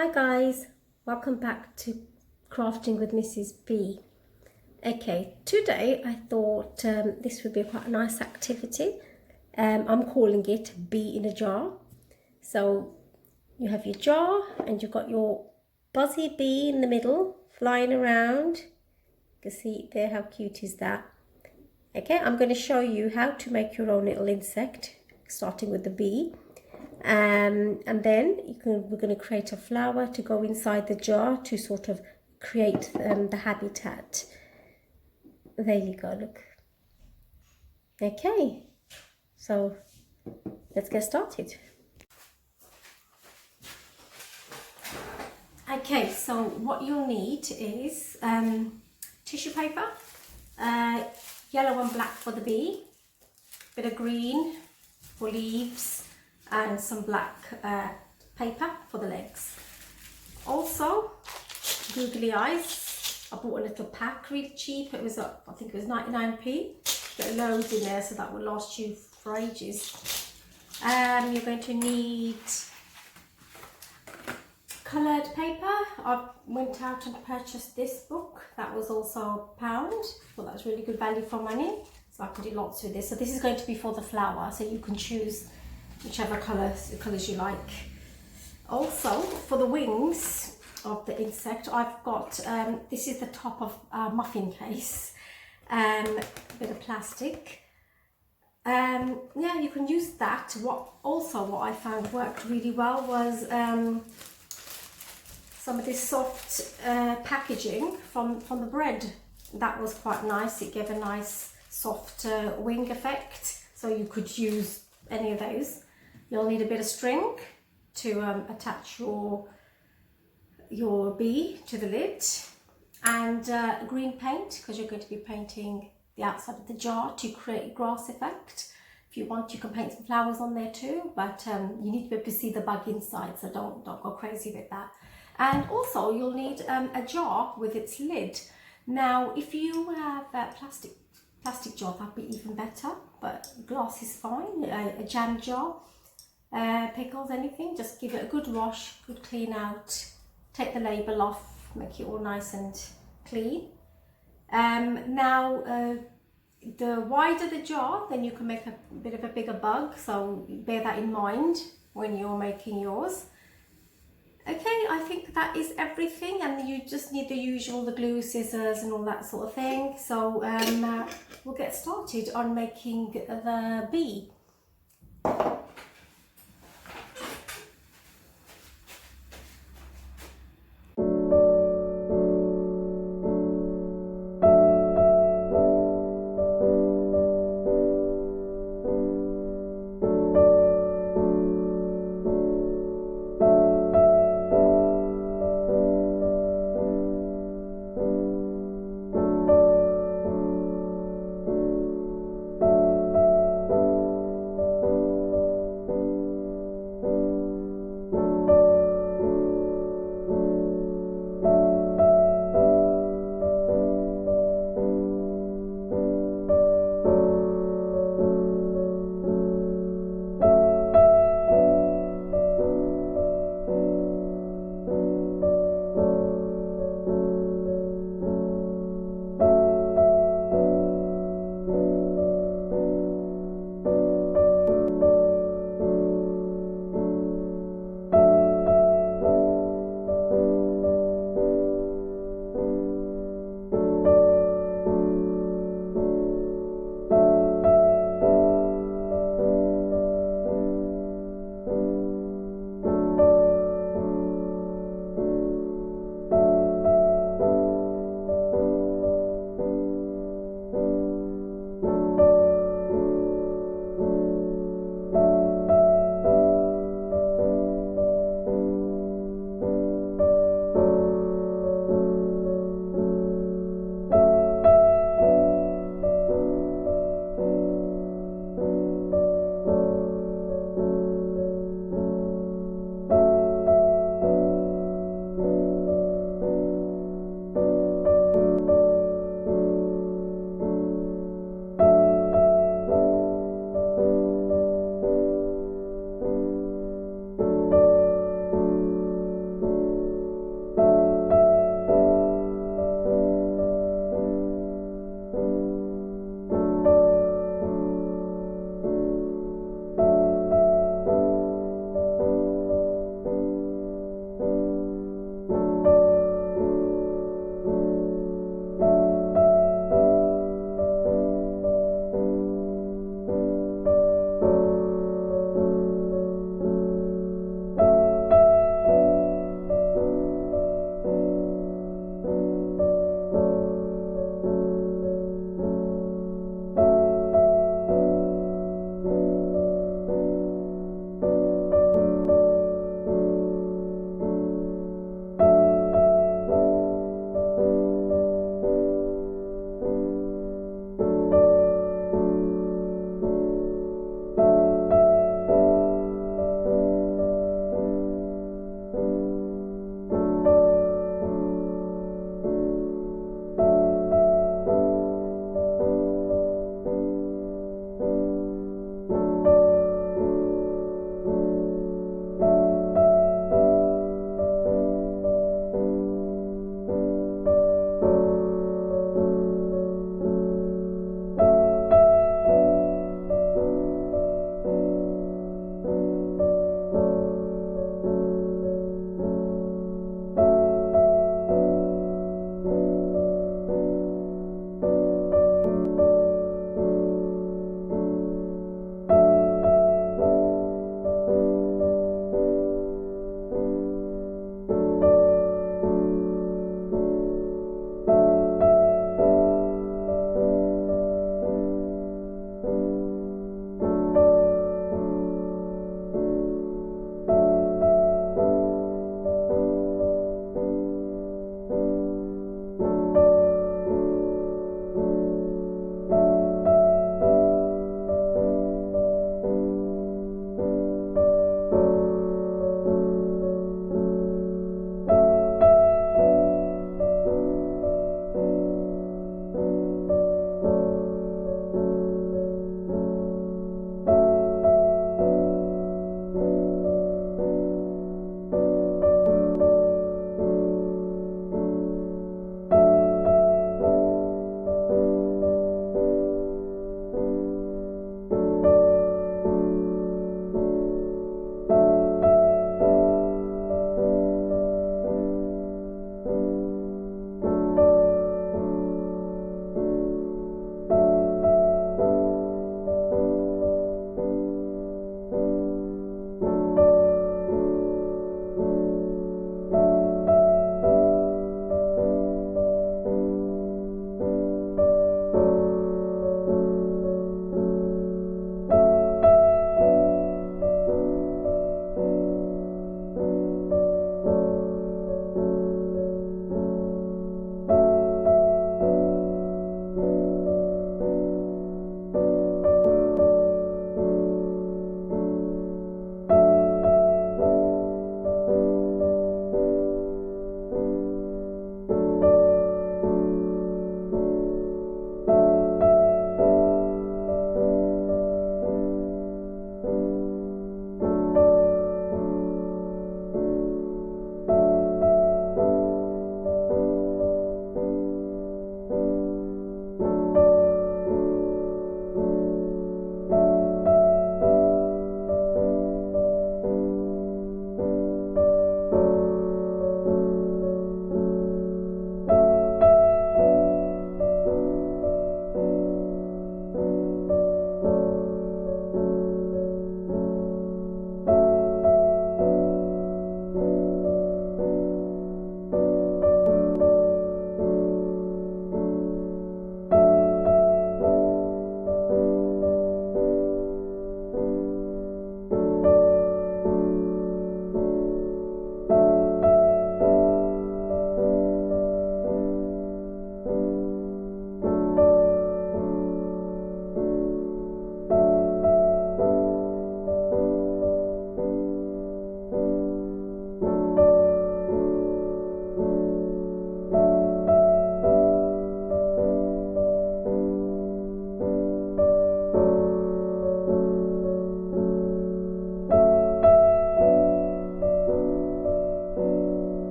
Hi guys, welcome back to Crafting with Mrs. B. Okay, today I thought this would be quite a nice activity. I'm calling it Bee in a Jar. So you have your jar and you've got your buzzy bee in the middle flying around. You can see there, how cute is that? Okay, I'm going to show you how to make your own little insect, starting with the bee. And then we're going to create a flower to go inside the jar to sort of create the habitat. There you go, look. Okay, so let's get started. Okay, so what you'll need is tissue paper, yellow and black for the bee, bit of green for leaves, and some black paper for the legs. Also, googly eyes. I bought a little pack, really cheap. It was, I think it was 99p. Get loads in there, so that will last you for ages. You're going to need coloured paper. I went out and purchased this book. That was also £1. Well, that was really good value for money. So I can do lots with this. So this is going to be for the flower, so you can choose whichever colours you like. Also, for the wings of the insect, I've got, this is the top of a muffin case, a bit of plastic. Yeah, you can use that. What I found worked really well was some of this soft packaging from the bread. That was quite nice. It gave a nice soft wing effect, so you could use any of those. You'll need a bit of string to attach your bee to the lid, and green paint, because you're going to be painting the outside of the jar to create a grass effect. If you want, you can paint some flowers on there too, but you need to be able to see the bug inside, so don't go crazy with that. And also you'll need a jar with its lid. Now if you have a plastic jar, that'd be even better, but glass is fine. A jam jar, pickles, anything, just give it a good wash, good clean out, take the label off, make it all nice and clean. Now the wider the jar, then you can make a bit of a bigger bug, so bear that in mind when you're making yours. Okay, I think that is everything, and you just need the usual, the glue, scissors and all that sort of thing. So we'll get started on making the bee.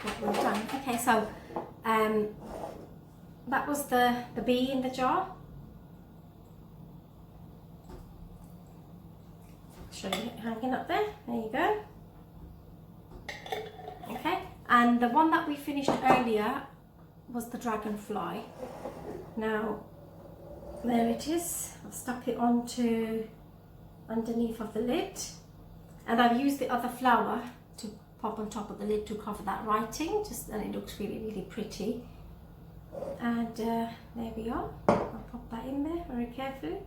what we've done. Okay, so that was the bee in the jar. Show you it hanging up there. There you go. Okay, and the one that we finished earlier was the dragonfly. Now, there it is. I've stuck it onto underneath of the lid, and I've used the other flower to pop on top of the lid to cover that writing, and it looks really, really pretty. And there we are. I'll pop that in there very carefully.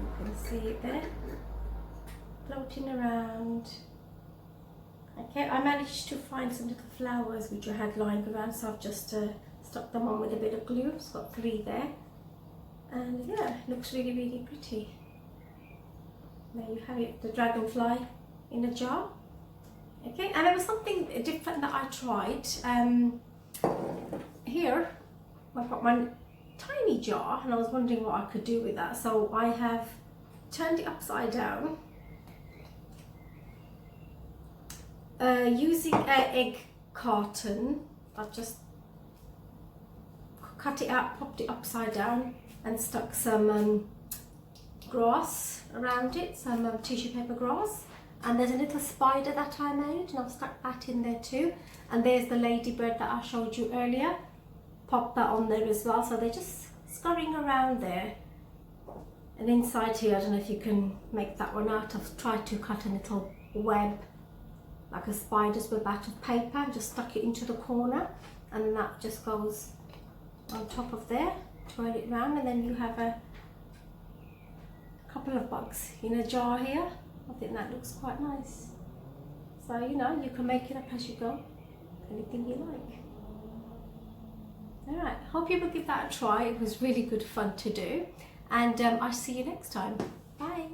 You can see it there, floating around. Okay, I managed to find some little flowers which I had lying around, so I've just stuck them on with a bit of glue. It's got 3 there, and yeah, it looks really, really pretty. There you have it, the dragonfly in a jar. Okay, and there was something different that I tried. Here I've got my tiny jar, and I was wondering what I could do with that, so I have turned it upside down. Using an egg carton, I've just cut it out, popped it upside down, and stuck some grass around it, some tissue paper grass. And there's a little spider that I made, and I've stuck that in there too. And there's the ladybird that I showed you earlier. Pop that on there as well. So they're just scurrying around there. And inside here, I don't know if you can make that one out. I've tried to cut a little web, like a spider's web, out of paper, and just stuck it into the corner, and then that just goes on top of there. Twirl it round, and then you have a couple of bugs in a jar here. I think that looks quite nice. So, you know, you can make it up as you go, anything you like. Alright, hope you will give that a try. It was really good fun to do, and I'll see you next time. Bye.